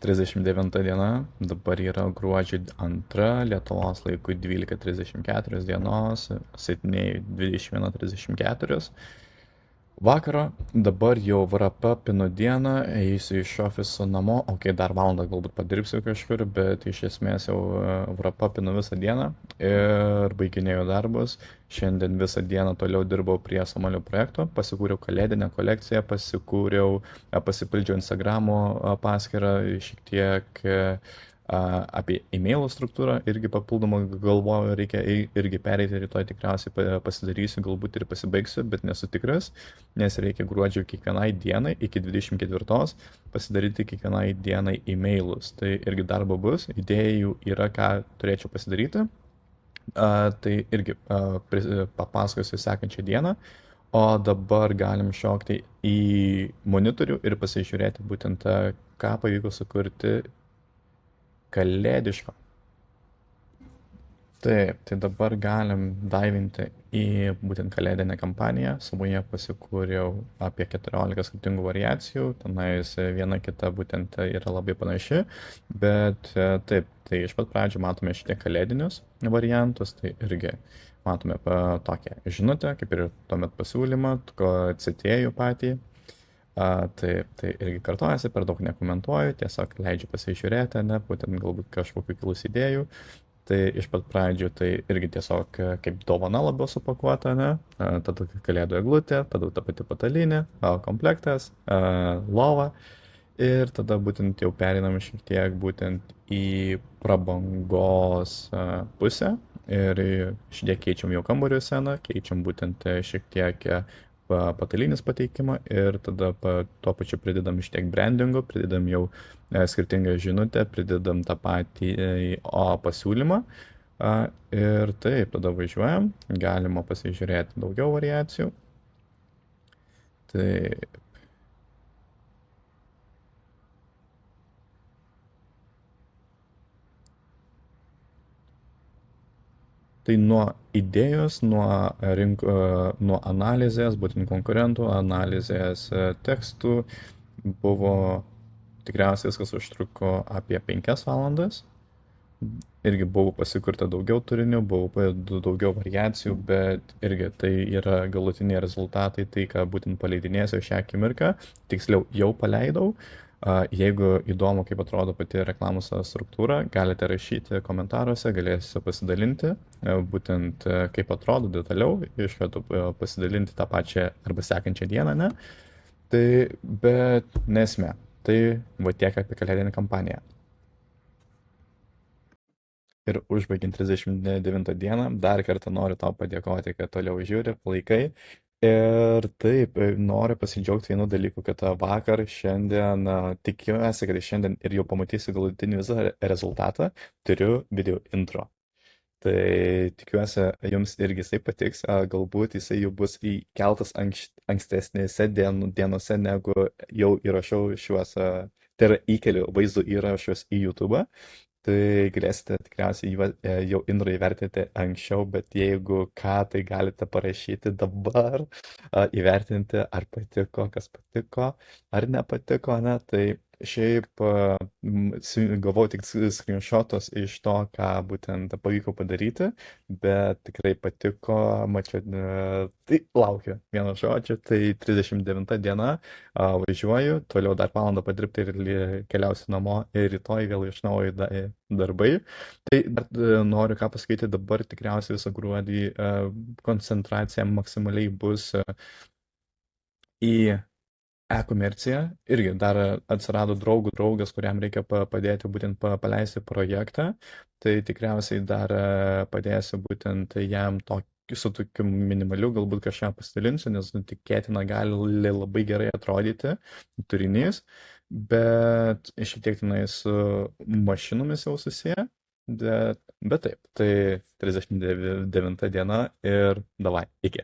39 diena, dabar yra gruodžio 2, Lietuvos laiku 12:34 dienos, Sidnėjui 21:34 vakaro, dabar jau VRP pinu dieną, eisiu iš ofiso namo, dar valandą galbūt padirbsiu kažkur, bet iš esmės jau VRP pinu visą dieną ir baiginėjau darbus. Šiandien visą dieną toliau dirbau prie Somalio projekto, pasikūriau kalėdinę kolekciją, pasipildžiau Instagramo paskyrą, šiek tiek apie e-mailo struktūrą irgi papildomą galvoju, reikia irgi pereiti, rytoj tikriausiai pasidarysiu, galbūt ir pasibaigsiu, bet nesu tikras, nes reikia gruodžio kiekvienai dienai iki 24 pasidaryti kiekvienai dienai e-mailus. Tai irgi darbo bus, idėjų yra, ką turėčiau pasidaryti, tai irgi papasakosiu sekančią dieną. O dabar galim šokti į monitorių ir pasižiūrėti būtent, ką pavyko sukurti kalėdiško. Taip, tai dabar galim daivinti į būtent kalėdinę kampaniją. Savoje pasikūriau apie 14 skirtingų variacijų, tenais viena kita būtent yra labai panaši, bet taip, tai iš pat pradžių matome šitie kalėdinius variantus, tai irgi matome tokią žinutę, kaip ir tuomet pasiūlymą, citėjų patį. Tai irgi kartojasi, per daug nekomentuoju, tiesiog leidžiu pasižiūrėti, būtent galbūt kažkokių kilus idėjų. Tai iš pat pradžių tai irgi tiesiog kaip dovana labiau supakuota, tada kalėdų eglutė, tada ta pati patalinė, komplektas, lova. Ir tada būtent jau perinam šiek tiek būtent į prabangos pusę. Ir šiek tiek keičiam jau kambario sceną, keičiam būtent šiek tiek patalinis pateikimą ir tada tuo pačiu pridedam iš tiek brandingo, pridedam jau skirtingą žinutę, pridedam tą patį pasiūlymą ir taip, tada važiuojam, galima pasižiūrėti daugiau variacijų. Taip. Tai nuo idėjos, nuo analizės, būtent konkurentų, analizės tekstų buvo tikriausiai viskas užtruko apie 5 valandas. Irgi buvo pasikurta daugiau turinių, buvo daugiau variacijų, bet irgi tai yra galutiniai rezultatai, tai ką būtent paleidinėsiu šią akimirką, tiksliau jau paleidau. Jeigu įdomu, kaip atrodo pati reklamos struktūra, galite rašyti komentaruose, galėsite pasidalinti, būtent kaip atrodo detaliau, iš karto pasidalinti tą pačią arba sekančią dieną, ne? Tai, bet nesmė, tai va tiek apie kalėdinę kampaniją. Ir užbaigiant 39 dieną, dar kartą noriu tau padėkoti, kad toliau žiūri, palaikai. Ir taip, noriu pasidžiaugti vienu dalyku, kad vakar, šiandien, tikiuosi, kad šiandien ir jau pamatysiu galutinį visą rezultatą, turiu video intro. Tai tikiuosi, jums irgi jisai patiks, galbūt jisai jau bus įkeltas ankstesnėse dienose, negu jau įrašiau šiuos, tai yra įkeliu vaizdo įrašus į YouTube. Tai galėsite tikriausiai jau intro įvertinti anksčiau, bet jeigu ką, tai galite parašyti dabar, įvertinti, ar patiko, kas patiko, ar nepatiko, ne, tai šiaip gavau tik screenshotus iš to, ką būtent pavyko padaryti, bet tikrai patiko, mačiau, tai laukiu vieno žodžio, tai 39 diena, važiuoju, toliau dar valandą padirbti ir keliausiu namo ir rytoj vėl iš naujo darbai. Tai dar noriu ką pasakyti, dabar tikriausiai visą gruodį koncentracija maksimaliai bus į e-komerciją. Irgi dar atsirado draugas, kuriam reikia padėti būtent paleisti projektą. Tai tikriausiai dar padėsiu būtent jam su tokiu minimaliu, galbūt kažką pasidalinsiu, nes tikėtina gali labai gerai atrodyti turinys, bet šiek tiek tenai su mašinomis jau susiję. Bet taip, tai 39 diena ir davai, iki.